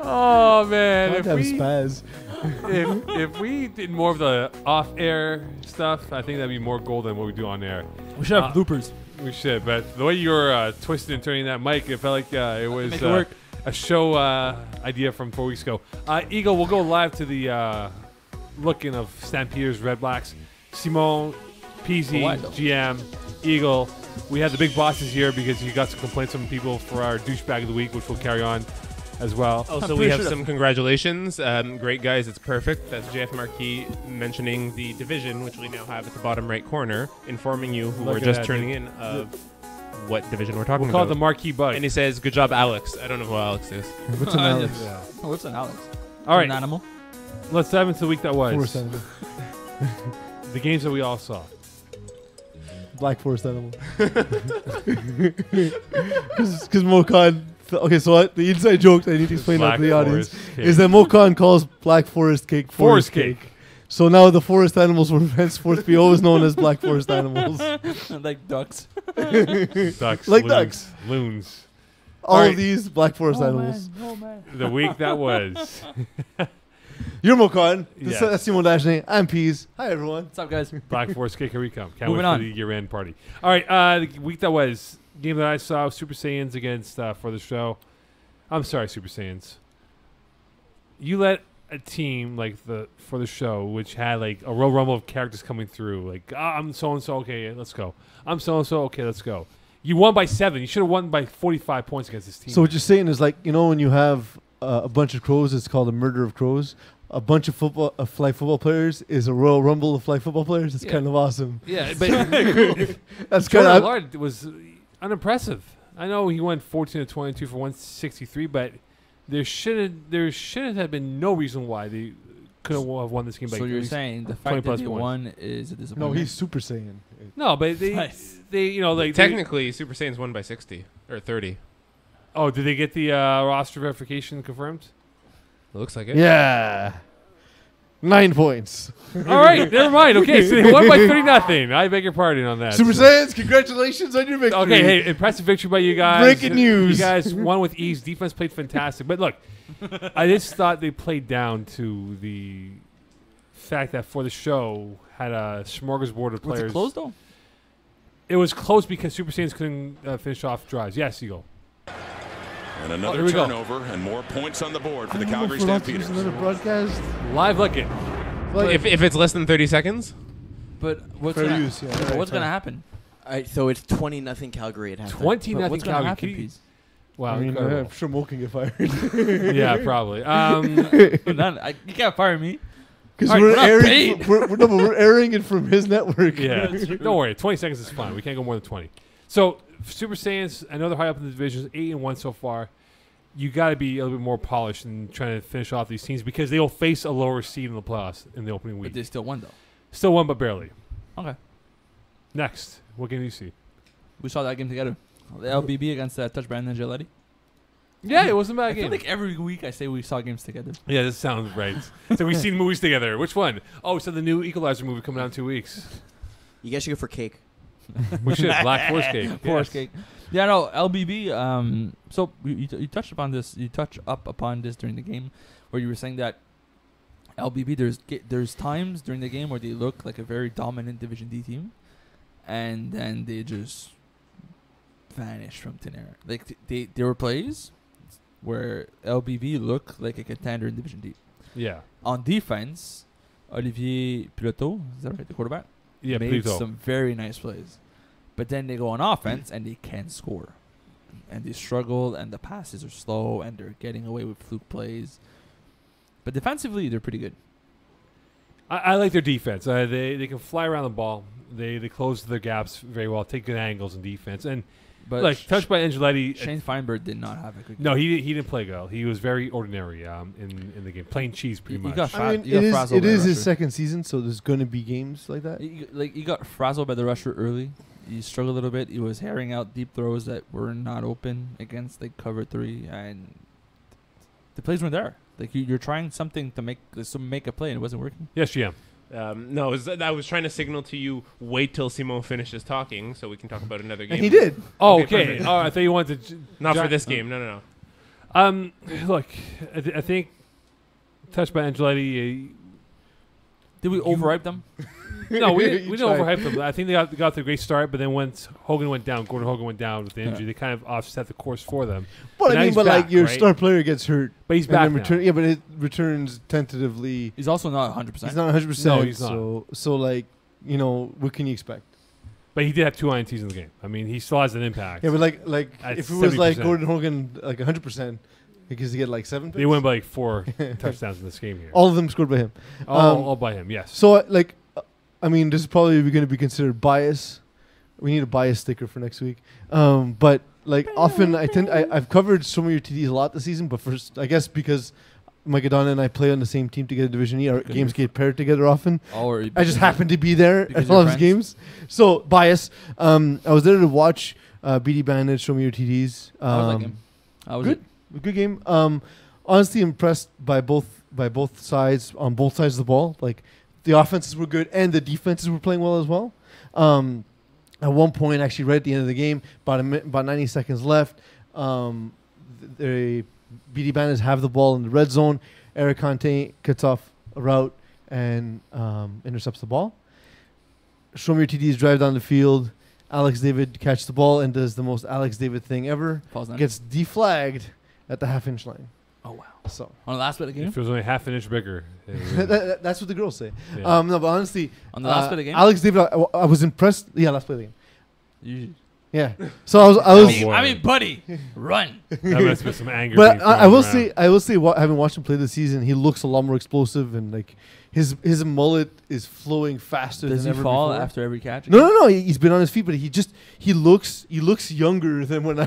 Oh man, if we did more of the off-air stuff, I think that'd be more gold than what we do on air. We should have bloopers. We should, but the way you were twisting and turning that mic, it felt like it was a show idea from 4 weeks ago. Eagle, we'll go live to the looking of Stampeders Red Blacks. Simon, Peeze, GM, Eagle. We had the big bosses here because you got some complaints from people for our douchebag of the week, which we'll carry on as well. Also, we have some congratulations. Great guys, it's perfect. That's JF Marquis mentioning the division, which we now have at the bottom right corner, informing you who are just turning in of what division we're talking about. We'll call it the Marquis Bug. And he says, good job, Alex. I don't know who Alex is. What's an Alex? Oh, what's an Alex? All right. An animal? Let's dive into the week that was. Forest animal. The games that we all saw. Black Forest animal. Because Mokan... Okay, so what? The inside joke that I need to explain that to the audience is that Mokan calls Black Forest cake forest cake. So now the forest animals will henceforth be always known as Black Forest animals. Like ducks. Ducks. Like loons, ducks. Loons. All of these Black Forest animals. Man. The week that was. You're Mokan. Yes. That's Simon Dashne. I'm Peeze. Hi, everyone. What's up, guys? Black Forest cake, here we come. Can't Moving wait for on. the year-end party. All right, the week that was. Game that I saw, Super Saiyans against for the show. I'm sorry, Super Saiyans. You let a team like for the show, which had like a Royal Rumble of characters coming through, like I'm so and so, okay, let's go. I'm so and so, okay, let's go. You won by 7. You should have won by 45 points against this team. So what you're saying is like, you know, when you have a bunch of crows, it's called a murder of crows. A bunch of flag football players is a Royal Rumble of flag football players. It's kind of awesome. Yeah, but that's kind of Lord was unimpressive. I know he went 14 to 22 for 163, but there shouldn't have been no reason why they couldn't have won this game. So you're saying the fact that they won is a disappointment? No, he's Super Saiyan. No, but they you know, like technically Super Saiyan's won by 60 or 30. Oh, did they get the roster verification confirmed? It looks like it. Yeah. 9 points. All right, never mind. Okay, so they won by 30-0. I beg your pardon on that. Super Saiyans, congratulations on your victory. Okay, hey, impressive victory by you guys. Breaking news. You guys won with ease. Defense played fantastic. But look, I just thought they played down to the fact that for the show had a smorgasbord of players. Was it close, though? It was close because Super Saiyans couldn't finish off drives. Yes, Eagle. And another turnover and more points on the board for the Calgary Stampeders. Another broadcast. Live looking. If it's less than 30 seconds? But what's Fair gonna, use, yeah. what's gonna happen? All right, so it's 20-0 Calgary at halftime. 20-0 What's gonna happen, Calgary. Peeze? Wow, I mean, incredible. I'm sure Mo can get fired. Yeah, probably. You can't fire me. Because All right, we're airing it from his network. Yeah, don't worry. 20 seconds is fine. We can't go more than 20. So Super Saiyans, I know they're high up in the divisions, 8-1 so far. You got to be a little bit more polished in trying to finish off these teams because they will face a lower seed in the playoffs in the opening week. But they still won, though. Still won, but barely. Okay. Next, what game do you see? We saw that game together. The LBB against Touch Brandon Gelati. Yeah, it wasn't a bad I game. feel like every week I say we saw games together. Yeah, this sounds right. So we've seen movies together. Which one? Oh, so the new Equalizer movie coming out in 2 weeks. You guys should go for cake. We should. Black Forest Cake. Forest Cake. Yeah, no, LBB. So you touched upon this. You touched up upon this during the game, where you were saying that LBB. There's times during the game where they look like a very dominant Division D team, and then they just vanish from thin air. Like there were plays where LBB looked like a contender in Division D. Yeah. On defense, Olivier Piloto, is that right, the quarterback? Yeah, made Piloto. some very nice plays. But then they go on offense and they can't score. And they struggle and the passes are slow and they're getting away with fluke plays. But defensively, they're pretty good. I like their defense. They can fly around the ball. They close their gaps very well, take good angles in defense. And But like touched by Angeletti. Shane Feinberg did not have a good game. No, he didn't play well. He was very ordinary in the game. Plain cheese, pretty much. It is his second season, so there's going to be games like that. He got frazzled by the rusher early. he struggled a little bit. He was herring out deep throws that were not open against like cover 3, and the plays weren't there. Like you're trying something to make a play, and it wasn't working. Yes, GM. No, I was trying to signal to you, wait till Simon finishes talking so we can talk about another game. And he did. Oh, okay. Oh, I thought you wanted to... Not for this game. No. Look, I think touched by Angeletti... Did we overhype them? No, we didn't overhype them. I think they got the great start, but then once Gordon Hogan went down with the injury, they kind of offset the course for them. But I mean, back, your right? star player gets hurt. But he's back now. Yeah, but it returns tentatively. He's also not 100%. He's not 100%. No, he's not. So like, what can you expect? But he did have 2 INTs in the game. I mean, he still has an impact. Yeah, but like At if it was like 70%. Gordon Hogan, like 100%, because he get like 7 picks. They went by like 4 touchdowns in this game here. All of them scored by him. All by him, yes. So I mean, this is probably going to be considered bias. We need a bias sticker for next week. But like often I've covered some of your TDs a lot this season, but first I guess because Mike Adana and I play on the same team together, Division E, our games get paired together often. I just happen to be there at all of his games. So bias. I was there to watch BD Bandit show me your TDs. How was that game? How was good. Good game. Honestly impressed by both sides, on both sides of the ball. Like the offenses were good and the defenses were playing well as well. At one point, actually right at the end of the game, about 90 seconds left, the BD Bandits have the ball in the red zone. Eric Conte cuts off a route and intercepts the ball. Show me your TDs drive down the field. Alex David catches the ball and does the most Alex David thing ever. Gets deflagged at the half-inch line. Oh, wow. So on the last bit of the game? If it was only half an inch bigger. That's what the girls say. Yeah. No, but honestly, on the last bit of the game? Alex David, I was impressed. Yeah, last play of the game. You Yeah. So I was. I mean, buddy, run. That must be some anger. But I will say, having watched him play this season, he looks a lot more explosive, and like his mullet is flowing faster Does than he ever fall before. after every catch? No. He's been on his feet, but he looks younger than when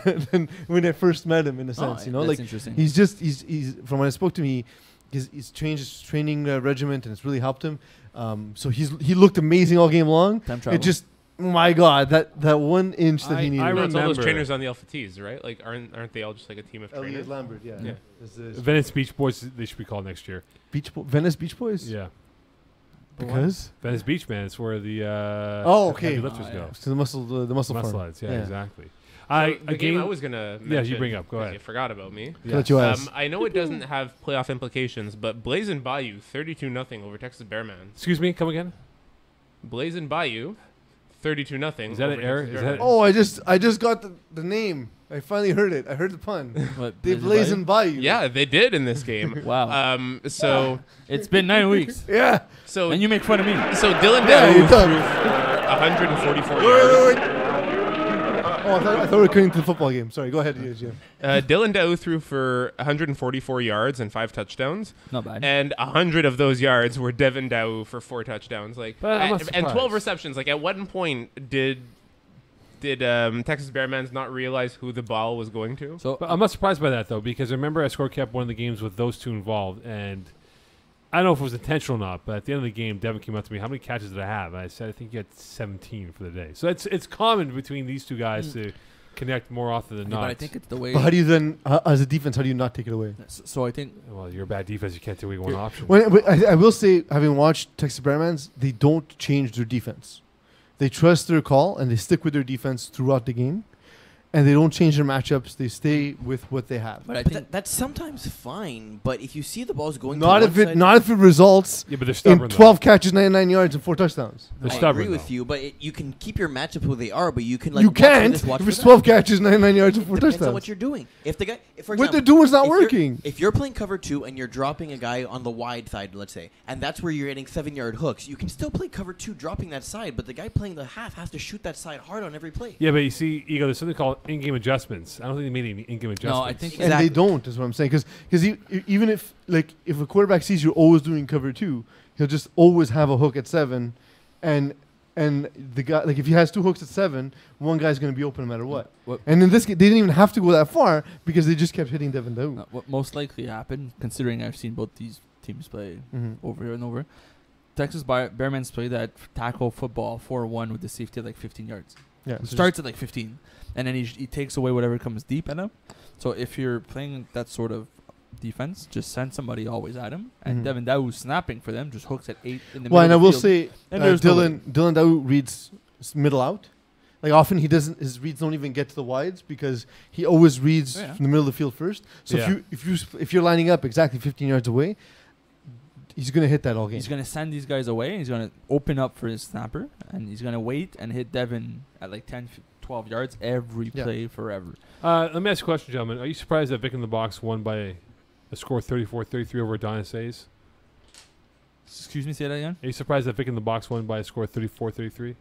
I first met him, in a sense. That's like interesting. He's from when I spoke to him, he's changed his training regiment, and it's really helped him. So he looked amazing all game long. Time travel. It just. My God, that 1 inch that he needed. I It's all those remember. trainers on the Alpha T's, right? Like, aren't they all just like a team of trainers? Elliot Lambert, yeah. Venice Beach Boys, they should be called next year. Venice Beach Boys? Yeah. Because? Venice Beach, man. It's where the okay. heavy lifters go. So the muscle farm. Lads, yeah, exactly. The game I was going to mention. You bring up. Go ahead. You forgot about me. Yes. I know it doesn't have playoff implications, but Blazin' Bayou 32-0 over Texas Bearman. Excuse me, come again? Blazin' Bayou 32-0. Is that an error? Is that Oh, I just got the name. I finally heard it. I heard the pun. What, They blazing by you. Yeah, they did in this game. Wow. So It's been 9 weeks. Yeah. so And you make fun of me. so Dylan Yeah, Dow you talk. 144 Wait, yards. wait, wait. Oh, I thought we were cutting to the football game. Sorry, go ahead, Jim. Dylan Dow threw for 144 yards and 5 touchdowns. Not bad. And 100 of those yards were Devin Dow for 4 touchdowns. Like, But I'm not and 12 surprised. receptions. Like, at one point did Texas Bearmans not realize who the ball was going to? So But I'm not surprised by that, though, because remember I score kept one of the games with those two involved, and I don't know if it was intentional or not, but at the end of the game, Devin came up to me, how many catches did I have? And I said, I think you had 17 for the day. So it's common between these two guys to connect more often than but not. I think it's the way. But how do you then, as a defense, how do you not take it away? So I think Well, you're a bad defense. You can't take away one option. I will say, having watched Texas Bearmans, they don't change their defense. They trust their call, and they stick with their defense throughout the game. And they don't change their matchups. They stay with what they have. but I But think that's sometimes fine. But if you see the balls going Not to if one it side, not if it results Yeah, but they're stubborn, in though. 12 catches, 99 yards, and 4 touchdowns. They're I stubborn, agree with though. you, but you can keep your matchup who they are. But you can like You watch for can't this, watch if for it's that. 12 catches, 99 yards, and 4 Depends on touchdowns. what you're doing. If the guy, if, for What example, they're doing is not if you're- working. If you're playing cover 2 and you're dropping a guy on the wide side, let's say, and that's where you're getting 7-yard hooks, you can still play cover 2 dropping that side, but the guy playing the half has to shoot that side hard on every play. Yeah, but you see, Ego, there's something called in-game adjustments. I don't think they made any in-game adjustments. no, I think And they don't, is what I'm saying. Because even if a quarterback sees you're always doing cover 2, he'll just always have a hook at 7, and the guy, like if he has 2 hooks at 7, one guy's going to be open no matter what. What- And in this case, they didn't even have to go that far because they just kept hitting Devin Dow. what most likely happened, considering I've seen both these teams play over and over. Texas Bearmans play that tackle football 4-1 with the safety at like 15 yards. Yeah, Starts at like 15, and then he takes away whatever comes deep at him. So if you're playing that sort of defense, just send somebody always at him. And Devin Dow, snapping for them, just hooks at 8 in the middle. Well, and I of the will field. say, And Dylan Dow reads middle out. Like often his reads don't even get to the wides because he always reads from the middle of the field first. So if you're lining up exactly 15 yards away, he's gonna hit that all game. He's gonna send these guys away. He's gonna open up for his snapper, and he's gonna wait and hit Devin at like 10, 12 yards every play forever. Let me ask you a question, gentlemen. Are you surprised that Vic in the Box won by a score 34-33 over Adonis A's? Excuse me, say that again? Are you surprised that Vic in the Box won by a score 34-33?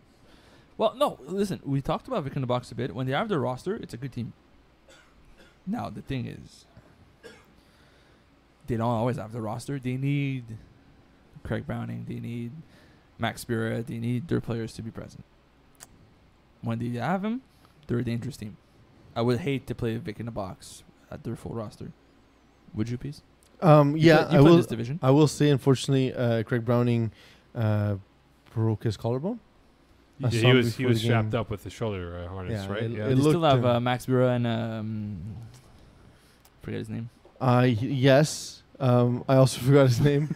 Well, no. Listen, we talked about Vic in the Box a bit. When they have their roster, it's a good team. Now, the thing is, they don't always have the roster. They need Craig Browning. They need Max Spira. They need their players to be present. When they have him, they're a dangerous team. I would hate to play Vic in the Box at their full roster. Would you, Peeze? Yeah, I will. This division. I will say, unfortunately, Craig Browning broke his collarbone. He was strapped up with the shoulder harness, right? They still have Max Spira and forget his name. Yes. I also forgot his name,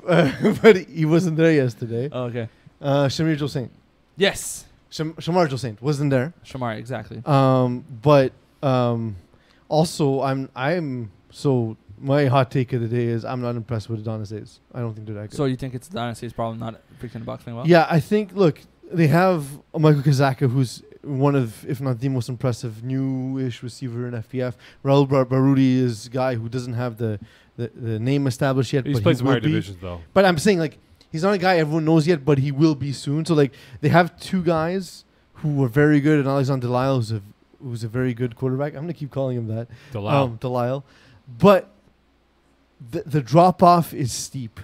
but he wasn't there yesterday. Oh, okay. Shamir Joe Saint. Yes. Shamar Joe Saint wasn't there. Shamar, exactly. But also I'm so my hot take of the day is I'm not impressed with Adonis A's. I don't think they're that good. So you think it's Adonis A's problem, not Vic in the Box playing well? Yeah, I think. Look, they have Michael Kazaka, who's one of, if not the most impressive new-ish receiver in FPF. Raul Barudi is a guy who doesn't have the name established yet. He's played some higher divisions, though. But I'm saying, like, he's not a guy everyone knows yet, but he will be soon. So, like, they have two guys who are very good, and Alexander Delisle, who's a very good quarterback. I'm going to keep calling him that. Delisle. But the drop-off is steep,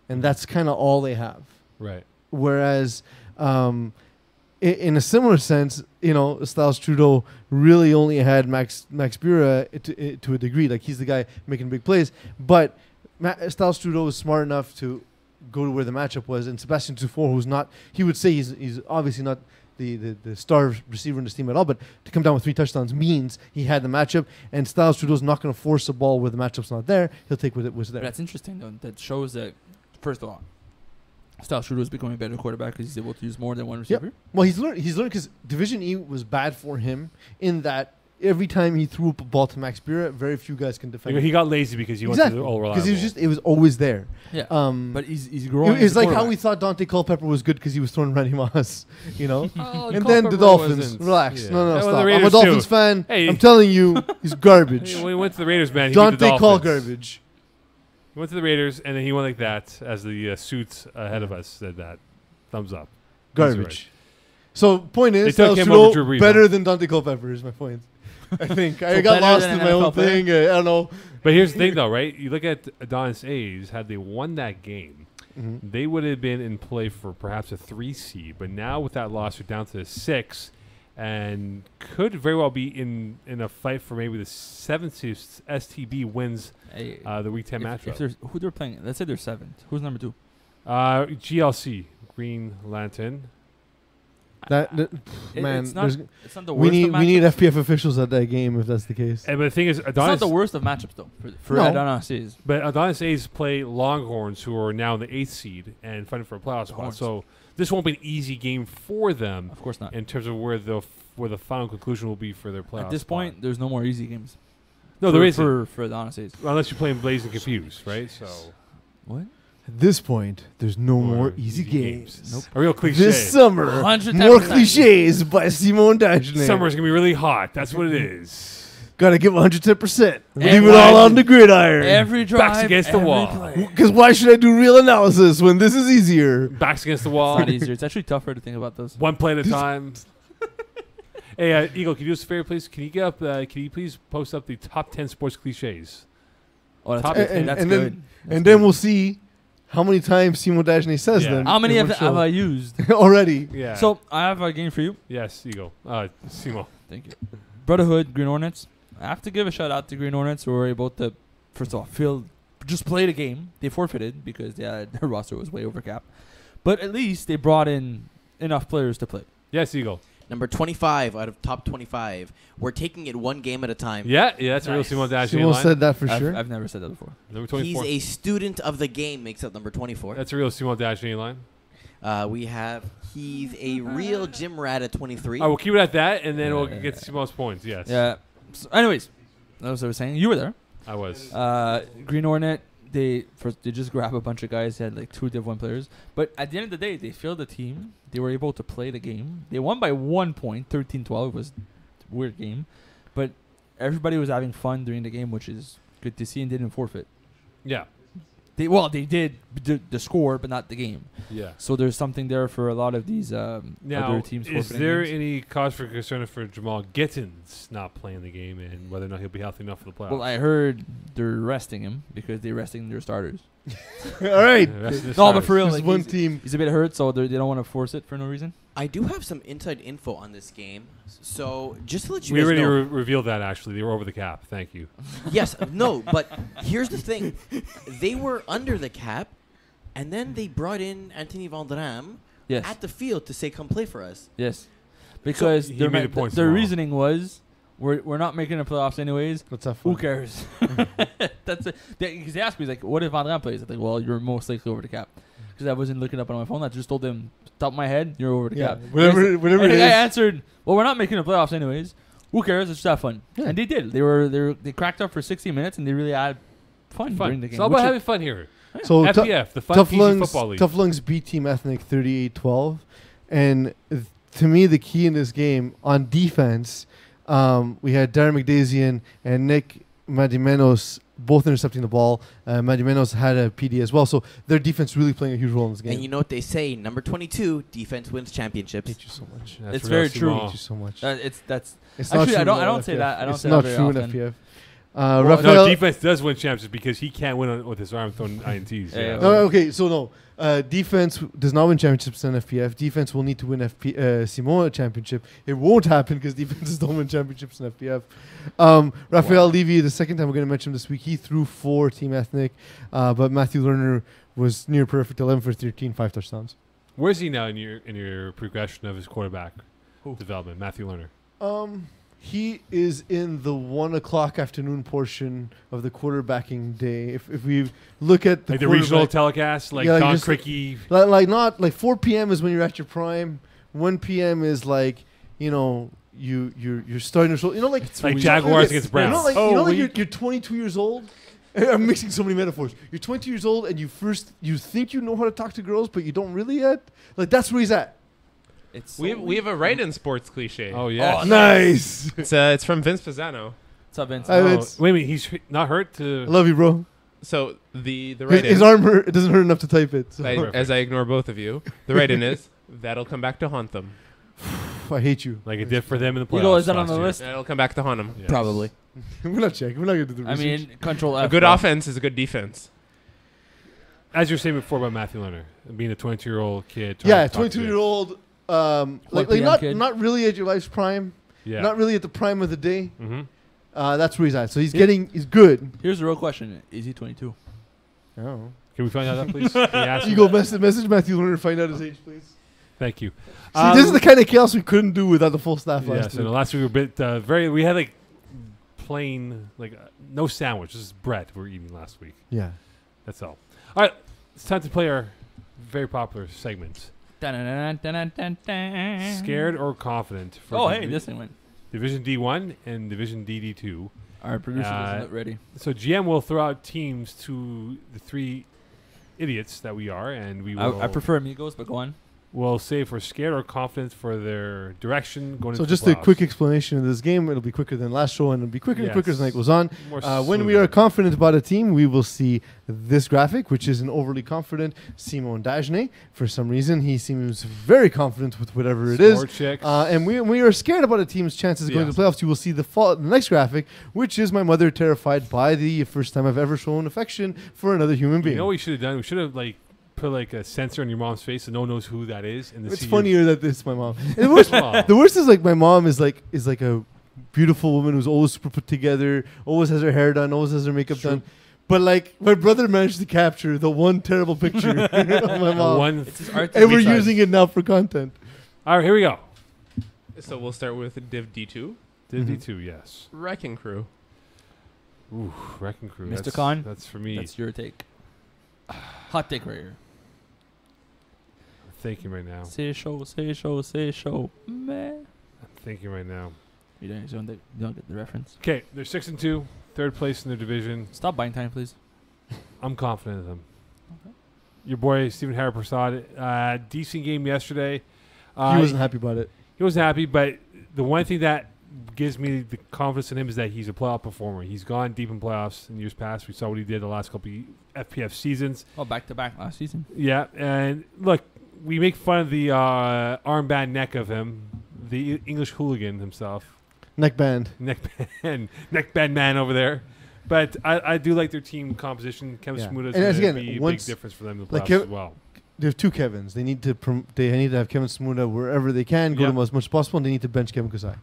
and that's kind of all they have. Right. Whereas... in a similar sense, Styles Trudeau really only had Max Bura to a degree. Like, he's the guy making big plays. But Styles Trudeau is smart enough to go to where the matchup was. And Sebastian Dufour, who's not, he would say he's obviously not the star receiver in this team at all, but to come down with 3 touchdowns means he had the matchup. And Styles Trudeau's not going to force a ball where the matchup's not there. He'll take what was there. But that's interesting, though. That shows that, first of all, Styles Trudeau is becoming a better quarterback because he's able to use more than one receiver. Yep. Well, he's learned because Division E was bad for him in that every time he threw up a ball to Max Bura, very few guys can defend. He got lazy because he went to the all reliable. Because it was always there. Yeah. But he's growing. It's like how we thought Dante Culpepper was good because he was throwing Randy Moss, and Culpepper then the Dolphins. Relax. Yeah. No, stop. I'm a Dolphins fan. Hey. I'm telling you, he's garbage. When he went to the Raiders, man, he Dante Call garbage. He went to the Raiders, and then he went like that as the suits ahead of us said that. Thumbs up. Garbage. Right. So, point is, better than Dante Culpepper is my point. I think. I got lost in my own thing. I don't know. But here's the thing, though, right? You look at Adonis A's, had they won that game, they would have been in play for perhaps a 3 seed. But now with that loss, they're down to 6 and could very well be in a fight for maybe the 7th seed. STB wins the Week 10 matchup. Who they're playing? Let's say they're 7th. Who's number 2? GLC. Green Lantern. Man, it's not the worst. We need FPF officials at that game if that's the case. But the thing is, it's not the worst of matchups though for Adonis A's. But Adonis A's play Longhorns, who are now in the 8th seed and fighting for a playoff spot. So this won't be an easy game for them. Of course not. In terms of where the final conclusion will be for their playoff. At this point, there's no more easy games. No, there is for Adonis A's. Unless you're playing Blaze and Confused, right? So what? At this point, there's no more easy games. Nope. A real cliche. This summer, 110%. more cliches by Simone Dagenet. Summer's going to be really hot. That's what it is. Got to give 110%. Leave it all on the gridiron. Every drive, backs against the wall. Because why should I do real analysis when this is easier? Backs against the wall. It's not easier. It's actually tougher to think about those. One play at a time. Hey, Eagle, can you do us a favor, please? Can you get up? Can you please post up the top 10 sports cliches? Oh, that's good. That's good. Then we'll see how many times Simon Dagenet says them. How many have I used? Already. Yeah. So, I have a game for you. Yes, Eagle. Simo. Thank you. Brotherhood, Green Hornets. I have to give a shout out to Green Hornets who were able to, first of all, just play the game. They forfeited because their roster was way over cap. But at least they brought in enough players to play. Yes, Eagle. Number 25 out of top 25. We're taking it one game at a time. Yeah, that's a real Simon Dash. Simon said that for sure. I've never said that before. Number 24. He's a student of the game, makes up number 24. That's a real Simon Dash line. He's a real gym rat at 23. All right, we'll keep it at that, and then we'll get to Simon's points. Yes. Yeah. So anyways, that's what I was saying. You were there. I was. Green Hornet. They just grab a bunch of guys. They had like 2 Div 1 players. But at the end of the day, they filled the team. They were able to play the game. They won by 1 point, 13-12. It was a weird game. But everybody was having fun during the game, which is good to see, and didn't forfeit. Yeah. They did the score, but not the game. Yeah. So there's something there for a lot of these other teams. Is there any cause for concern for Jamal Gittins not playing the game and whether or not he'll be healthy enough for the playoffs? Well, I heard they're resting him because they're resting their starters. All right. No, but for real, like, one team. He's a bit hurt, so they don't want to force it for no reason. I do have some inside info on this game. So just to let you we guys already know. revealed that, actually. They were over the cap. Thank you. Yes. No, but here's the thing. They were under the cap, and then they brought in Anthony Vandram at the field to say, come play for us. Yes. Because So their reasoning was, we're not making the playoffs anyways. Let's have fun. Who cares? That's it. Because they asked me, like, what if Vandram plays? I'm like, well, you're most likely over the cap. Because I wasn't looking up on my phone. I just told them, top of my head, you're over the cap. Whatever it is. I answered, well, we're not making the playoffs anyways. Who cares? Let's just have fun. Yeah. And they did. They cracked up for 60 minutes, and they really had fun during the game. It's all about having fun here. So FPF, the Fun Tough Peeze Football League. Tough Lungs beat Team Ethnic 38-12. And to me, the key in this game, on defense, we had Darren McDazian and Nick Madimenos both intercepting the ball. Madimenos had a PD as well. So their defense really playing a huge role in this game. And you know what they say, number 22, defense wins championships. I hate you so much. It's very true. I hate you so much. It's not actually, true I don't say that. I don't it's say not that true very in often. FPF. No, Raphael, defense does win championships because he can't win with his arm throwing INTs. Yeah. no, okay, so no. Defense does not win championships in FPF. Defense will need to win Simona championship. It won't happen because defenses don't win championships in FPF. Raphael Levy, the second time we're going to mention him this week, he threw 4 Team Ethnic, but Matthew Lerner was near perfect, 11 for 13, 5 touchdowns. Where's he now in your progression of his quarterback development, Matthew Lerner? He is in the 1 o'clock afternoon portion of the quarterbacking day. If we look at the regional telecast, like Don Cricky. Like 4 p.m. is when you're at your prime. 1 p.m. is like, you're starting to show, like Jaguars against Browns. You're 22 years old. I'm mixing so many metaphors. You're 22 years old and you think you know how to talk to girls, but you don't really yet. Like that's where he's at. We have a right in sports cliche. Oh yeah, nice. It's from Vince Pizzano. What's up, Vince? Wait a minute, he's not hurt to. I love you, bro. So the right his arm hurt. It doesn't hurt enough to type it. So. As I ignore both of you, the right in is that'll come back to haunt them. I hate you. Like it did for them in the playoffs. Is that on the list? That'll come back to haunt them. Yes. Probably. We're not checking. We're not going to do the research. Control F. A good offense is a good defense. As you were saying before about Matthew Lerner, being a 22-year-old kid. Yeah, 22-year-old. Not really at your life's prime. Yeah. Not really at the prime of the day. Mm-hmm. That's where he's at. So he's good. Here's the real question: is he 22? Oh. Can we find out that, please? You go message Matthew Lerner, find out his age, please. Thank you. See, this is the kind of chaos we couldn't do without the full staff last week. So last week we were a bit we had like plain no sandwich, just bread we were eating last week. Yeah. That's all. All right, it's time to play our very popular segment. Scared or confident? For this thing went. Division D1 and Division DD2. Our producer isn't ready. So GM will throw out teams to the 3 idiots that we are, and we will. I prefer Amigos, but go on. We'll say if we're scared or confident for their direction going into the just a quick explanation of this game. It'll be quicker than last show, and it'll be quicker and quicker as the night goes on. When we are confident about a team, we will see this graphic, which is an overly confident Simon Dagenet. For some reason, he seems very confident with whatever it is. And we are scared about a team's chances of going to the playoffs. You will see the next graphic, which is my mother terrified by the first time I've ever shown affection for another human being. You know what we should have done? We should have put a sensor on your mom's face so no one knows who that is. And it's funnier that it's my mom. The worst is my mom is like a beautiful woman who's always super put together, always has her hair done, always has her makeup done. But my brother managed to capture the one terrible picture of my mom. It's his art and we're using it now for content. All right, here we go. So we'll start with Div D2. Div D2, yes. Wrecking Crew. Ooh, Wrecking Crew. Mr. Khan, that's for me. That's your take. Hot take right here. I'm thinking right now. Say show. Man. I'm thinking right now. You don't get the reference. Okay, they're 6-2, third place in their division. Stop buying time, please. I'm confident in them. Okay. Your boy Stephen Harry Prasad, decent game yesterday. He wasn't happy about it. He wasn't happy, but the one thing that gives me the confidence in him is that he's a playoff performer. He's gone deep in playoffs in years past. We saw what he did the last couple of FPF seasons. Oh, back-to-back last season. Yeah, and look, we make fun of the armband neck of him, the English hooligan himself. Neckband man over there. But I do like their team composition. Kevin Smuda is going to be a big difference for them in the playoffs as well. There's two Kevins. They need to have Kevin Smuda wherever they can, go to him as much as possible, and they need to bench Kevin Kusai.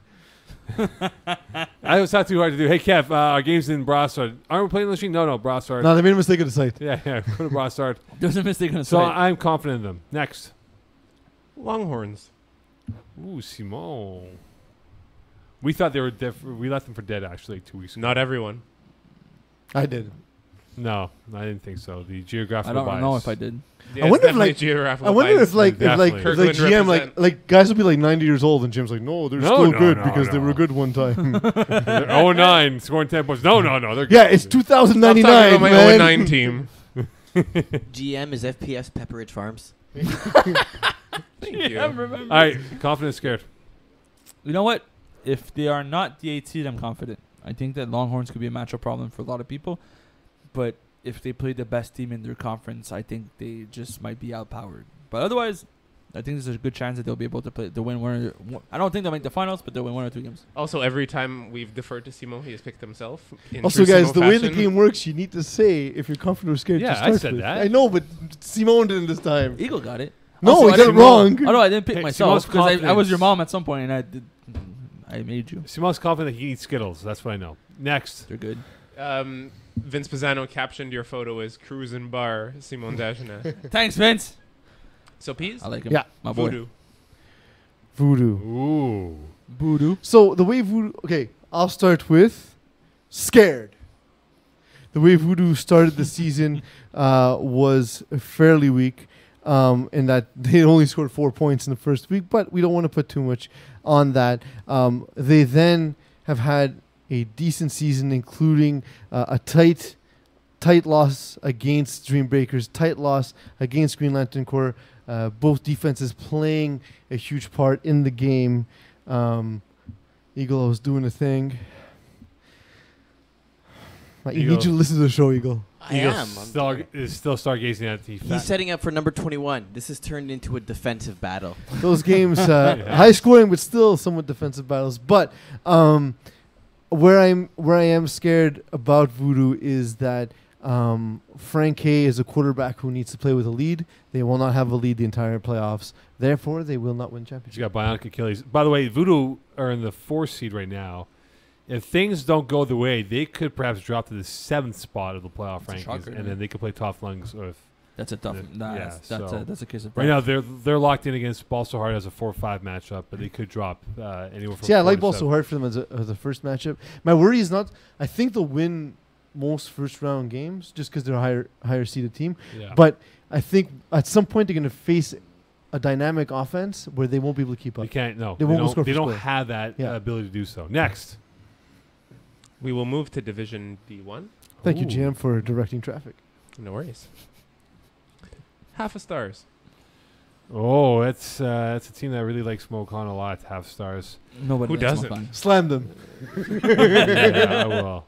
It's not too hard to do. Hey, Kev, our game's in Brossard. Aren't we playing on the stream? No, Brossard. No, they made a mistake on the site. Yeah, go to Brossard. There's a mistake on the so site. I'm confident in them. Next. Longhorns. Ooh, Simon. We thought they were different. We left them for dead, actually, 2 weeks ago. Not everyone. I did. No, I didn't think so. The geographical bias. I don't know if I did. Yeah, I wonder if the GM like guys will be like 90 years old and Jim's like, no, they're still good because they were good one time. They're 0-9, scoring 10 points. No, they're good. Yeah, it's 2099. I'm talking about my 0-9 team. GM is FPS Pepperidge Farms. Thank you. All right, confident, scared. You know what? If they are not the 8 seed, I'm confident. I think that Longhorns could be a matchup problem for a lot of people. But if they play the best team in their conference, I think they just might be outpowered. But otherwise, I think there's a good chance that they'll be able to win one. I don't think they'll make the finals, but they'll win 1 or 2 games. Also, every time we've deferred to Simo, he has picked himself. Also, guys, the way the game works, you need to say if you're confident or scared. Yeah, I said that. I know, but Simone didn't this time. Eagle got it. No, also, I got it wrong. Oh no, I didn't pick myself because I was your mom at some point, and I made you. Simone's confident that he eats Skittles. That's what I know. Next. They're good. Vince Pisano captioned your photo as Cruisin' Bar, Simon Dajana. Thanks, Vince. So, Peeze? I like him. Yeah. My boy. Voodoo. Ooh. Voodoo. So, the way Voodoo... Okay, I'll start with scared. The way Voodoo started the season was fairly weak in that they only scored 4 points in the first week, but we don't want to put too much on that. They then have had a decent season, including a tight loss against Dreambreakers, tight loss against Green Lantern Corps. Both defenses playing a huge part in the game. Eagle, I was doing a thing. You need you to listen to the show, Eagle. I am. Is still stargazing at the He's setting up for number 21. This has turned into a defensive battle. Those games, high scoring, but still somewhat defensive battles. But where I am scared about Voodoo is that Frank K is a quarterback who needs to play with a lead. They will not have a lead the entire playoffs. Therefore, they will not win championship. He's got bionic Achilles. By the way, Voodoo are in the 4th seed right now. If things don't go the way, they could perhaps drop to the 7th spot of the playoff rankings, and then they could play Tough Lungs. That's a tough. That's a case of. Right now, they're locked in against Ball So Hard as a 4-5 matchup, but they could drop anywhere from. See, I like Ball So Hard for them as a first matchup. My worry is not. I think they'll win most first round games just because they're a higher seeded team. Yeah. But I think at some point they're going to face a dynamic offense where they won't be able to keep up. They can't. No, they don't have that ability to do so. Next. We will move to Division D1. Thank you, GM, for directing traffic. No worries. Half a stars. Oh, that's a team that really likes Smoke on a lot. Half stars. Nobody. Who doesn't? Slam them. Yeah, I will.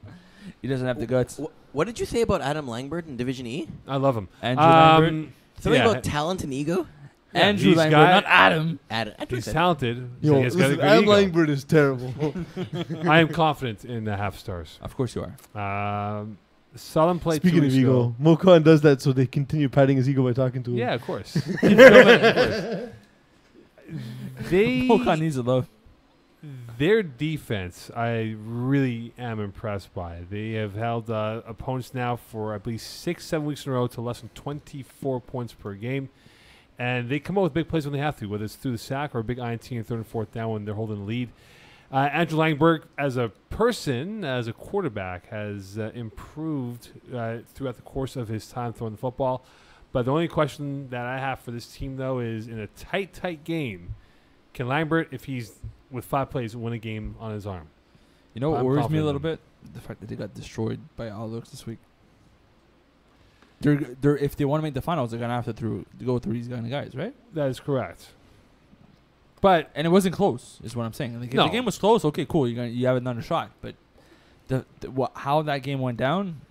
He doesn't have the guts. What did you say about Adam Langbert in Division E? I love him. Andrew Langbert. Something about talent and ego? Yeah, Andrew Langbert, not Adam. He's talented. Yo, Adam Langbert is terrible. I am confident in the half stars. Of course you are. Solemn play. Speaking of ego, Mokan does that so they continue patting his ego by talking to him. Yeah, of course. Mokan needs a love. Their defense, I really am impressed by. They have held opponents now for, I believe, 6-7 weeks in a row to less than 24 points per game. And they come up with big plays when they have to, whether it's through the sack or a big INT in third and fourth down when they're holding the lead. Andrew Langberg, as a person, as a quarterback, has improved throughout the course of his time throwing the football. But the only question that I have for this team, though, is in a tight game, can Langberg, if he's with 5 plays, win a game on his arm? You know what worries me a little bit? The fact that they got destroyed by Outlooks this week. They're if they want to make the finals, they're gonna have to go through these kind of guys, right? That is correct. And it wasn't close, is what I'm saying. Like, if the game was close, okay, cool, you have another shot. But how that game went down,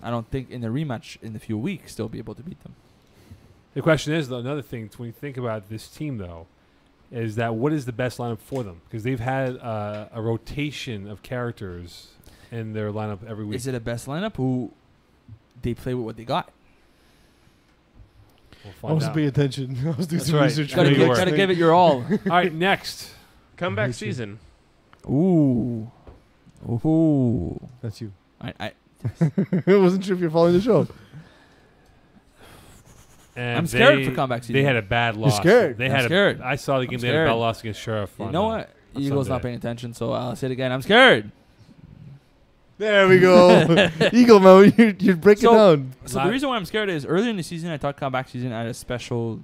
I don't think in the rematch in a few weeks they'll be able to beat them. The question is, though, another thing when you think about this team, though, is that what is the best lineup for them? Because they've had a rotation of characters in their lineup every week. Is it a best lineup? Who they play with what they got? We'll I wasn't paying attention. I was doing some research. Gotta give it your all. All right, next. Comeback season. Ooh. That's you. I wasn't sure if you're following the show. And I'm scared for comeback season. They had a bad loss. You're scared. I'm scared. I saw the game. They had a bad loss against Sheriff. You know what? Eagles not paying attention, so I'll say it again. I'm scared. There we go. Eagle mode. You're breaking down. So the reason why I'm scared is earlier in the season, I thought comeback season had a special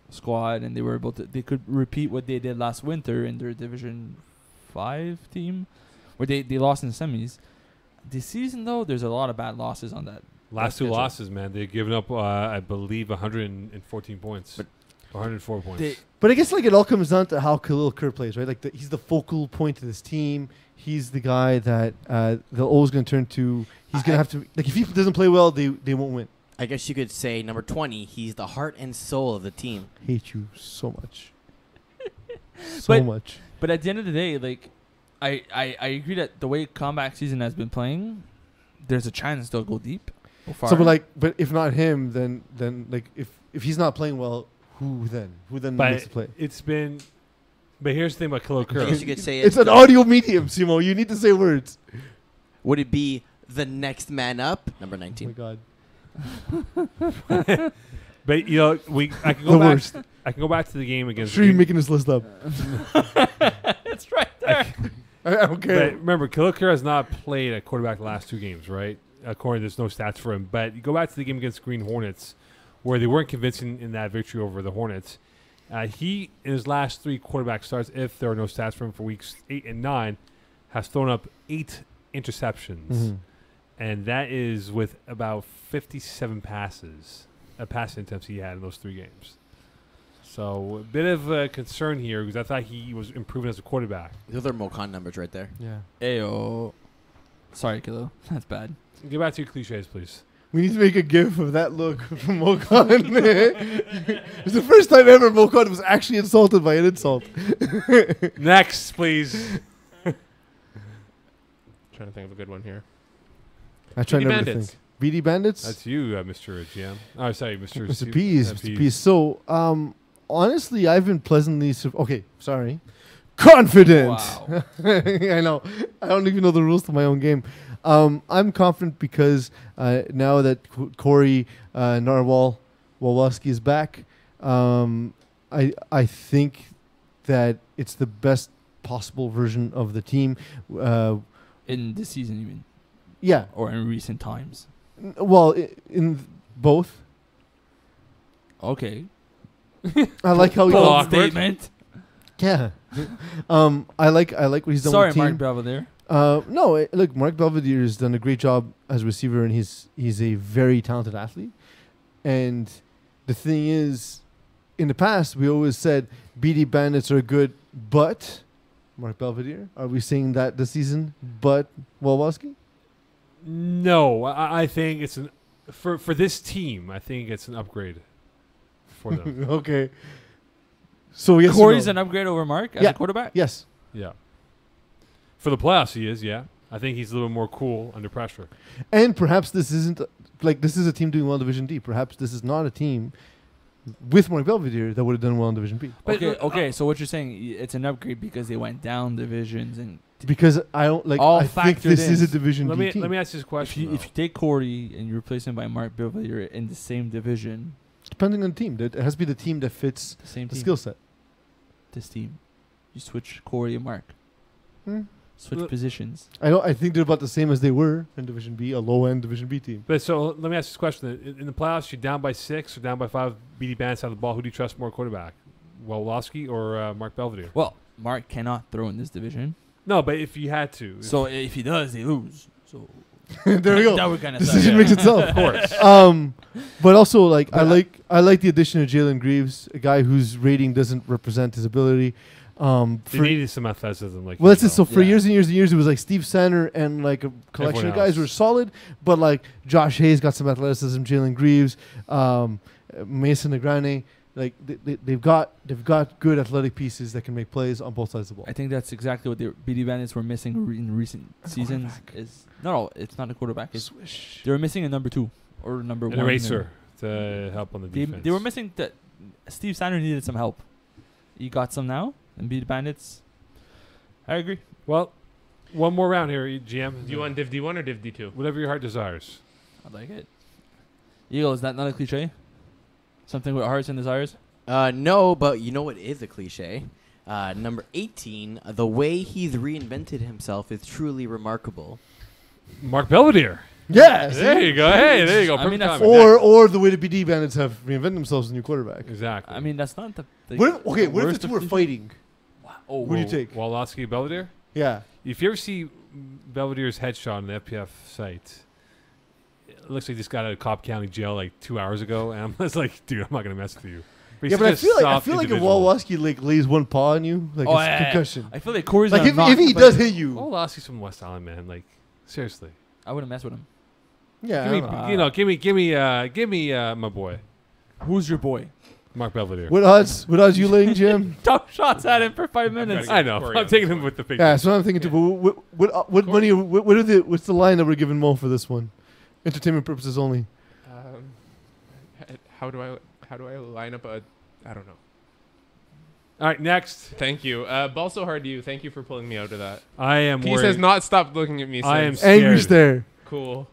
squad, and they could repeat what they did last winter in their Division 5 team, where they lost in the semis. This season, though, there's a lot of bad losses on that. Last 2 losses, man. They've given up, I believe, 114 points. 104 points. But I guess it all comes down to how Khalil Kerr plays, right? He's the focal point of this team. He's the guy that they're always going to turn to. He's going to have to if he doesn't play well, they won't win. I guess you could say number 20. He's the heart and soul of the team. Hate you so much, much. But at the end of the day, I agree that the way comeback season has been playing, there's a chance they'll go deep. So, but if not him, then if he's not playing well, who then makes the play? It's been. But here's the thing about Khalil Kerr. I guess you could say it's an audio medium, Simo. You need to say words. Would it be the next man up, number 19? Oh my God. But I can go back. I can go back to the game against. Sure, you're making this list up. It's right there. Okay. But remember, Khalil Kerr has not played a quarterback the last 2 games, right? According, there's no stats for him. But you go back to the game against Green Hornets, where they weren't convincing in that victory over the Hornets. He, in his last 3 quarterback starts, if there are no stats for him for weeks 8 and 9, has thrown up 8 interceptions. Mm-hmm. And that is with about 57 passes, passing attempts he had in those 3 games. So a bit of a concern here because I thought he was improving as a quarterback. Those are Mokan numbers right there. Yeah. Ayo. Sorry, Kilo. That's bad. Get back to your cliches, please. We need to make a gif of that look from Mokan. It's the first time ever Mokan was actually insulted by an insult. Next, please. Trying to think of a good one here. I try BD never to Bandits. think. BD Bandits? That's you, Mr. GM. Oh, sorry, Mr. Mr. Peeze. Mr. Peeze. So, honestly, I've been pleasantly... confident! Wow. I know. I don't even know the rules to my own game. I'm confident because now that Corey Narwal-Wawowski is back, I think that it's the best possible version of the team. In this season, you mean? Yeah. Or in recent times? Well, in both. Okay. I like how he Bold statement. Yeah. I like what he's done Sorry, with the team. Mark Belvedere. No, look, Mark Belvedere has done a great job as a receiver, and he's a very talented athlete. And the thing is, in the past, we always said BD Bandits are good, but Mark Belvedere. Are we saying that this season, but Wawowski? No, I think it's for this team. I think it's an upgrade for them. Okay. So yes, Corey's an upgrade over Mark as a quarterback? Yes. Yeah. For the playoffs, he is, yeah. I think he's a little more cool under pressure. And perhaps this isn't, this is a team doing well in Division D. Perhaps this is not a team with Mark Belvedere that would have done well in Division B. Okay, so what you're saying, it's an upgrade because they went down divisions and... Because I don't, I think this is a Division D team. Let me ask you this question, If you take Corey and you replace him by Mark Belvedere in the same division... depending on the team. It has to be the team that fits the skill set. This team, you switch Corey and Mark. Switch positions. I think they're about the same as they were in Division B, a low-end Division B team. But so let me ask this question: in the playoffs, you're down by 6 or down by 5. BD Bandits have the ball. Who do you trust more quarterback, Woloski or Mark Belvedere? Well, Mark cannot throw in this division. No, but if you had to, so if he does, they lose. So there we go. That would kind of decision makes itself, of course. But also, like, I like the addition of Jalen Greaves, a guy whose rating doesn't represent his ability. They needed some athleticism. Like, well, that's it. So for years and years and years, it was like Steve Sander and like a collection of guys who were solid, but like Josh Hayes got some athleticism, Jalen Greaves, Mason Negrane. Like they've got good athletic pieces that can make plays on both sides of the ball. I think that's exactly what the BD Bandits were missing in recent seasons. No, it's not a quarterback. They were missing a number 2 or number 1. An eraser to help on the defense. They were missing that. Steve Sander needed some help. You got some now, and BD Bandits. I agree. Well, one more round here, GM. Do you want Div D1 or Div D2? Whatever your heart desires. I like it. Eagle, is that not a cliche? Something with hearts and desires? No, but you know what is a cliche? Number 18, the way he's reinvented himself is truly remarkable. Mark Belvedere. Yes. There you go. Hey, there you go. I mean, or the way the BD Bandits have reinvented themselves as a new quarterback. Exactly. I mean, that's not the what if the two were fighting? Oh, who do you take? Woloski, Belvedere? Yeah. If you ever see Belvedere's headshot on the FPF site, it looks like he just got out of Cobb County Jail like 2 hours ago, and I'm just like, dude, I'm not gonna mess with you. But I feel like if Woloski like lays one paw on you, like it's concussion. I feel like Corey's like if he does hit you. Woloski's from West Island, man. Like seriously, I wouldn't mess with him. Yeah, give me my boy. Who's your boy? Mark Belvedere. What odds you laying, Jim? Tough shots at him for 5 minutes. I know. I'm taking him with the big. Yeah, that's what I'm thinking too. But what money? What's the line that we're giving Mo for this one? Entertainment purposes only. How do I line up a? I don't know. All right, next. Thank you. Ball so hard to you. Thank you for pulling me out of that. I am. Peeze has not stopped looking at me. I am since. scared. Angry stare. Cool.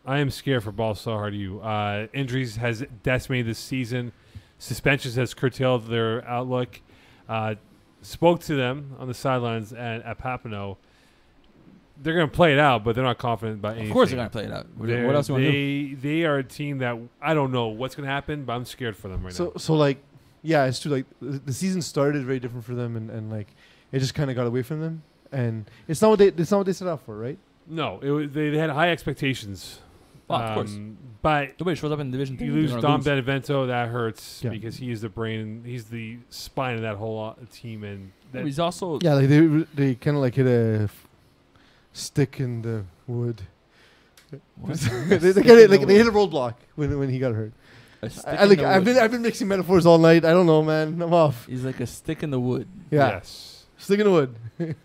I am scared for Ball so hard to you. Injuries has decimated this season. Suspensions has curtailed their outlook. Spoke to them on the sidelines at Papineau. They're going to play it out, but they're not confident about anything. Of course they're going to play it out. What else do you want to do? They are a team that I don't know what's going to happen, but I'm scared for them right now. So like, yeah, it's true. Like the season started very different for them, and like it just kind of got away from them, and it's not what they set out for, right? No, they had high expectations. Well, of course. But nobody shows up in Division 2. You lose Dom Benevento, that hurts because he is the brain, he's the spine of that whole team, and he's also like they kind of like hit a stick in the wood. they hit a roadblock when he got hurt. I've been mixing metaphors all night. I don't know, man. I'm off. He's like a stick in the wood. Yeah. Yes. Stick in the wood.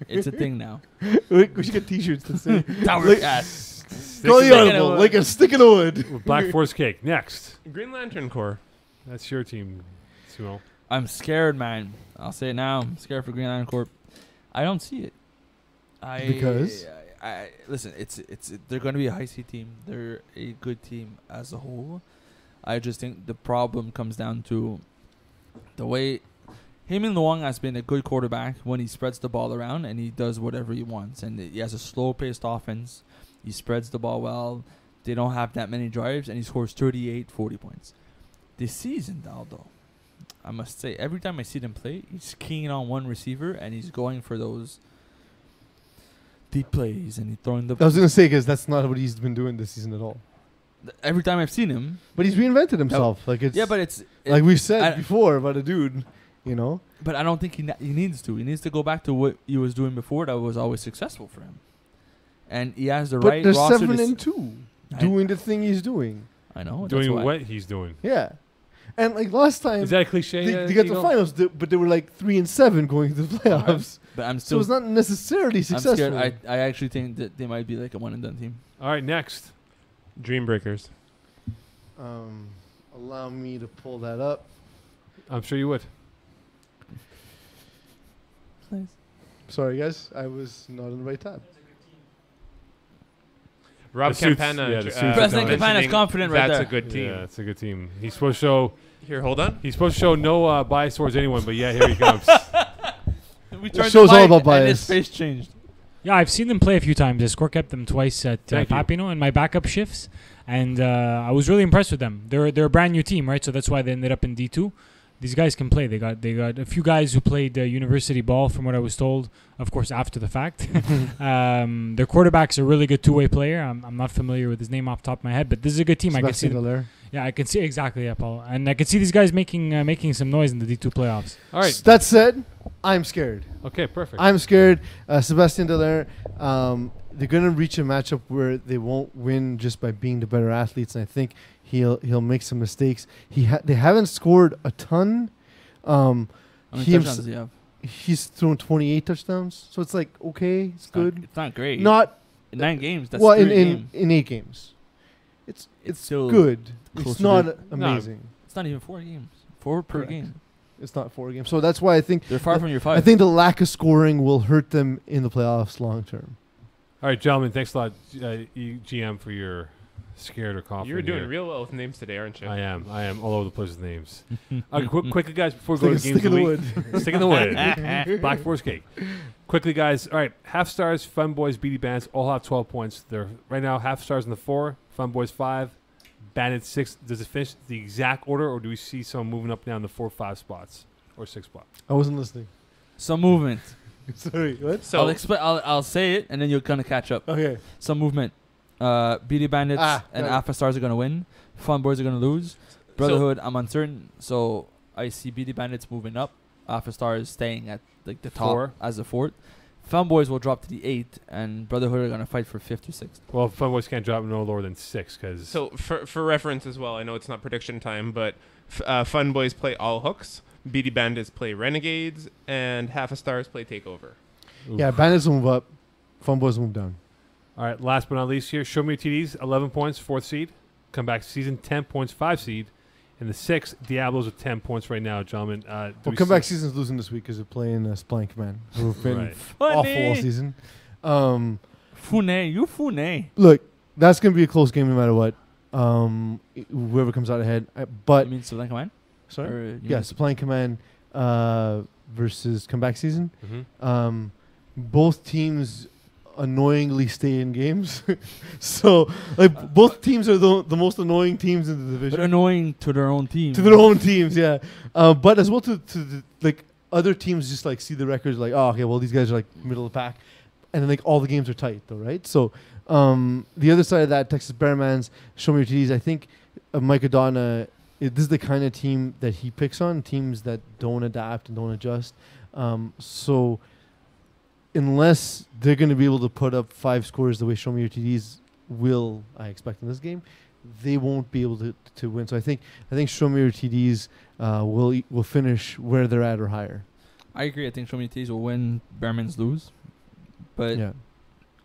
It's a thing now. We should get T-shirts that say Call the Audible, like a stick in the wood. Black Forest Cake. Next. Green Lantern Corps. That's your team, Sumo. I'm scared, man. I'll say it now. I'm scared for Green Lantern Corps. I don't see it. Because listen, they're going to be a high seed team. They're a good team as a whole. I just think the problem comes down to the way Heyman Luong has been a good quarterback when he spreads the ball around and he does whatever he wants. And he has a slow-paced offense. He spreads the ball well. They don't have that many drives, and he scores 38, 40 points. This season, though, I must say, every time I see them play, he's keying on one receiver, and he's going for those deep plays, and he's throwing the... I was going to say, because that's not what he's been doing this season at all. Every time I've seen him... But he's reinvented himself. Like it's, yeah, but it's... like we said before about a dude, you know? But I don't think he needs to. He needs to go back to what he was doing before that was always successful for him. And he has the right roster. But they're 7-2, doing the thing he's doing. I know. Doing what he's doing. Yeah. And like last time... Is that a cliche? They got the finals, but they were like 3-7 going to the playoffs. But I'm still... So it's not necessarily successful. I'm scared. I actually think that they might be like a one-and-done team. All right, next. Dream Breakers. Allow me to pull that up. I'm sure you would. Nice. Sorry, guys. I was not on the right tab. Rob Campana. President Campana is confident right there. That's a good team. Yeah, it's a good team. He's supposed to show Here, hold on. He's supposed to show no bias towards anyone, but yeah, here he comes. We turned show's the all mic about and bias. his face changed. Yeah, I've seen them play a few times. I score kept them twice at Thank you. Papino in my backup shifts, and I was really impressed with them. They're a brand new team, right? So that's why they ended up in D2. These guys can play. They got a few guys who played university ball, from what I was told. Of course, after the fact. Their quarterback's a really good two-way player. I'm not familiar with his name off the top of my head, but this is a good team. I can see them. Yeah, I can see exactly. Yeah, Paul, and I can see these guys making some noise in the D2 playoffs. All right. That said, I'm scared. Okay, perfect. I'm scared. Sebastien Dallaire, they're going to reach a matchup where they won't win just by being the better athletes, and I think he'll make some mistakes. They haven't scored a ton. How many touchdowns does he have? He's thrown 28 touchdowns, so it's like, okay, it's good. It's not great. Not in 9 games. That's well, in in 8 games. It's still good. close It's to not good. amazing. It's not even 4 games. 4 per Correct. game. It's not 4 games. So that's why I think They're far from your 5. I think the lack of scoring will hurt them in the playoffs long term. All right, gentlemen, thanks a lot, GM, for your scared or confident. You're doing here. real well with names today, aren't you? I am all over the place with names. Quickly, guys, before we go to the games Stick of in the the week. wood. Stick in the wood. Black Forest Cake. Quickly, guys. All right, Half Stars, Fun Boys, BD Bandits all have 12 points. They're right now Half Stars in the 4, Fun Boys 5, Bandits 6. Does it finish the exact order, or do we see someone moving up down the 4, 5 spots or 6 spot? I wasn't listening. Some movement. Sorry, what? So I'll say it, and then you're gonna catch up. Okay. Some movement. BD Bandits and got it. Alpha Stars are gonna win. Fun Boys are gonna lose. Brotherhood, I'm uncertain. So I see BD Bandits moving up. Alpha Stars staying at like the top 4. as the 4th. Fun Boys will drop to the 8th, and Brotherhood are gonna fight for 5th or 6th. Well, Fun Boys can't drop no lower than 6 because. So for reference as well, I know it's not prediction time, but Fun Boys play all hooks, BD Bandits play Renegades, and Half a Stars play Takeover. Yeah, Bandits will move up. Fun Boys will move down. All right, last but not least here, Show Me Your TDs, 11 points, 4th seed. Comeback season, 10 points, 5 seed. And the 6th, Diablos with 10 points right now, gentlemen. Comeback season's losing this week because they're playing Spline Command, who've been awful all season. Fune. Look, that's going to be a close game no matter what. Whoever comes out ahead. But You mean Sublime Command? sorry? Or you Yeah, mean- Spline Command versus Comeback Season. Mm-hmm. Both teams annoyingly stay in games. So, like, both teams are the most annoying teams in the division. But annoying to their own team. To their own teams, yeah. But as well to the, like, other teams just like see the records like, oh, okay, well, these guys are like middle of the pack, and then like all the games are tight though, right? So the other side of that, Texas Bearmans, Show Me Your TDs, I think Mike Adana, this is the kind of team that he picks on, teams that don't adapt and don't adjust. So unless they're going to be able to put up 5 scores the way Show Me Your TDs will, I expect in this game, they won't be able to win. So I think Show Me Your TDs will finish where they're at or higher. I agree. I think Show Me Your TDs will win. Bearmans lose. But Yeah.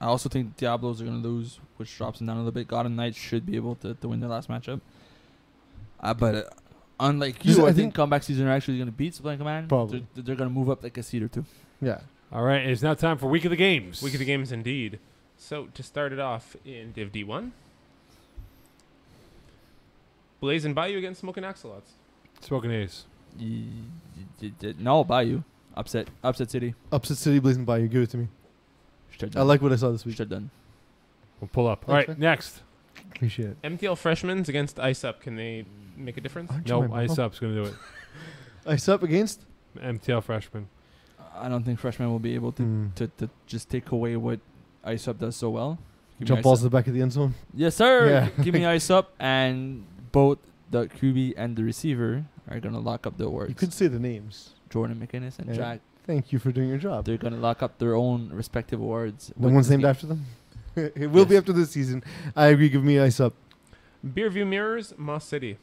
I also think Diablos are going to lose, which drops them down a little bit. God and Knights should be able to win their last matchup. But unlike you, I think Comeback Season are actually going to beat Sublime Command. Probably. They're going to move up like a seed or 2. Yeah. All right, it's now time for Week of the Games. Week of the Games, indeed. So to start it off in Div D1, Blaze and Bayou against Smoking Axolots. Smoking Ace. No, Bayou. Upset City. Upset City, Blazing Bayou. Give it to me. Should've I done. like what I saw this week. Should've done. We'll pull up. All right, Okay. next. Appreciate it. MTL Freshmen against Ice Up. Can they make a difference? No, Ice Up's going to do it. Ice Up against? MTL freshman. I don't think freshmen will be able to just take away what Ice Up does so well. Give me Jump Ice balls Up. to the back of the end zone. Yes, sir. Yeah. Give me Ice Up, and both the QB and the receiver are going to lock up the awards. You could say the names. Jordan McInnes and Yeah. Jack. Thank you for doing your job. They're going to lock up their own respective awards. No with one's this named game. after them. It will be Yes. after this season. I agree. Give me Ice Up. Beerview Mirrors, Moss City.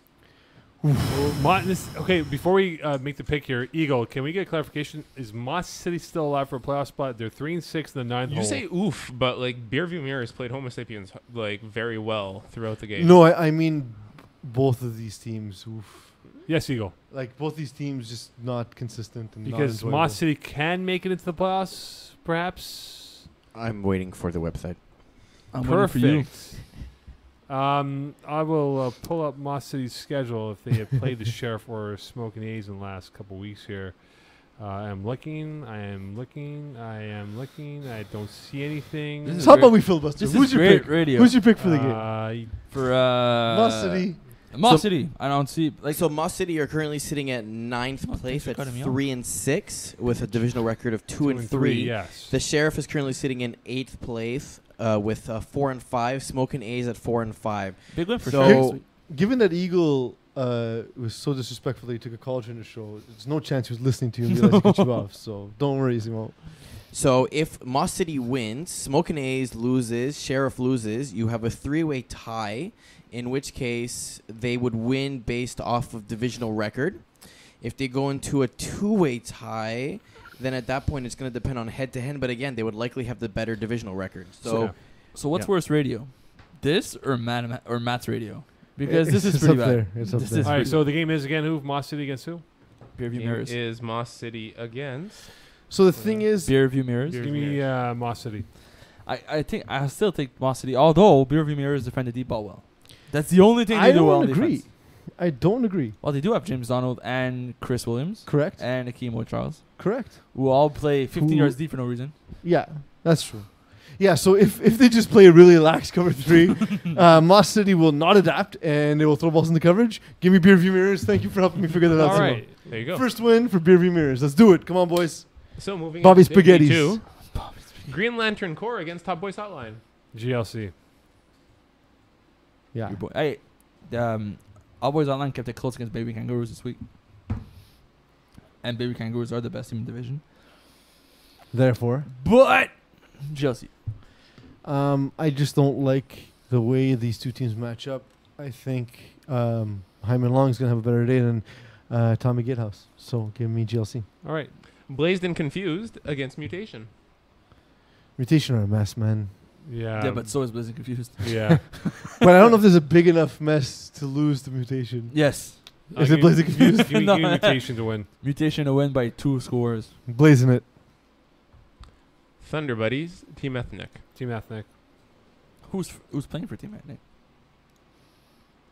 Okay, before we make the pick here, Eagle, can we get clarification? Is Moss City still alive for a playoff spot? They're 3-6 in the 9th You hole. say oof, but like Beerview Mirrors played Homo Sapiens like very well throughout the game. No, I mean both of these teams. Oof. Yes, Eagle. Like both these teams just not consistent and Because not Moss City can make it into the playoffs, perhaps. I'm waiting for the website. I'm waiting for you. Perfect. I will pull up Moss City's schedule if they have played the Sheriff or Smoking A's in the last couple weeks here. I am looking. I don't see anything. So how about we filibuster? Who's your pick? Radio. Who's your pick for the game? For Moss City. Moss City. I don't see So Moss City are currently sitting at 9th place at 3-6 with a divisional record of 2-3. Yes. The Sheriff is currently sitting in 8th place with 4-5. Smoking A's at 4-5. Big win for So given that Eagle was so disrespectful that he took a call during the show, there's no chance he was listening to you and realized he cut you off. So don't worry, Zemo. So if Moss City wins, Smoking A's loses, Sheriff loses, you have a 3-way tie, in which case they would win based off of divisional record. If they go into a 2-way tie, then at that point it's going to depend on head-to-head, but again, they would likely have the better divisional record. So what's worse radio? This or Matt's radio? Because this is it's pretty up bad. there. It's up there. All right, so the game is again who? Moss City against who? Beerview Mirrors. Is Moss City against? So the thing is, Beerview Mirrors. Give me Moss City. I still think Moss City, although Beerview Mirrors defend the deep ball well. That's the only thing they do well. I don't agree. Well, they do have James Donald and Chris Williams. Correct. And Akeem Charles. Correct. Who all play 15 yards deep for no reason. Yeah, that's true. Yeah, so if they just play a really lax cover 3, Moss City will not adapt and they will throw balls into coverage. Give me Beerview Mirrors. Thank you for helping me figure that out. All right, there you go. First win for Beerview Mirrors. Let's do it. Come on, boys. So moving Bobby into Division Spaghettis. 2, Green Lantern Corps against Top Boys Hotline. GLC. Yeah. Hey, All Boys Online kept it close against Baby Kangaroos this week. And Baby Kangaroos are the best team in the division. Therefore. But GLC. I just don't like the way these two teams match up. I think Hyman Long's going to have a better day than Tommy Gatehouse. So give me GLC. All right. Blazed and Confused against Mutation. Mutation are a mess, man. Yeah, but so is Blazing Confused. Yeah. But I don't know if there's a big enough mess to lose to Mutation. Yes. Is it Blazing Confused? Give me Mutation to win. Mutation to win by 2 scores. Blazing it. Thunder Buddies, Team Ethnic. Team Ethnic. Who's playing for Team Ethnic?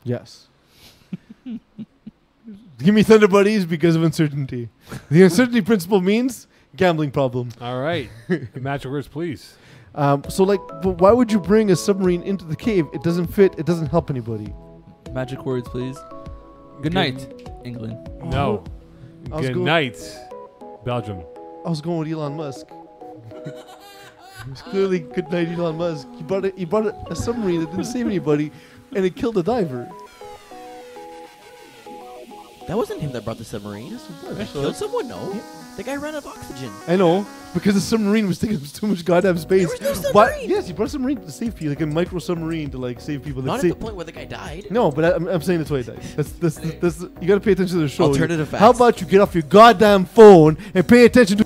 Yes. Give me Thunder Buddies because of uncertainty. The uncertainty principle means gambling problem. All right. Magic words, please. So, but why would you bring a submarine into the cave? It doesn't fit. It doesn't help anybody. Magic words, please. Good night, England. No. Good night, Belgium. I was going with Elon Musk. It was clearly good night, Elon Musk. He brought a submarine that didn't save anybody, and it killed a diver. That wasn't him that brought the submarine. Yes, it was. Killed someone? No. Yeah. The guy ran out of oxygen. I know, because the submarine was taking up too much goddamn space. There was no submarine. Yes, he brought a submarine to save people, like a micro submarine to save people. Not at the point where the guy died. No, but I'm saying that's why he died. That's you got to pay attention to the show. Alternative facts. How about you get off your goddamn phone and pay attention to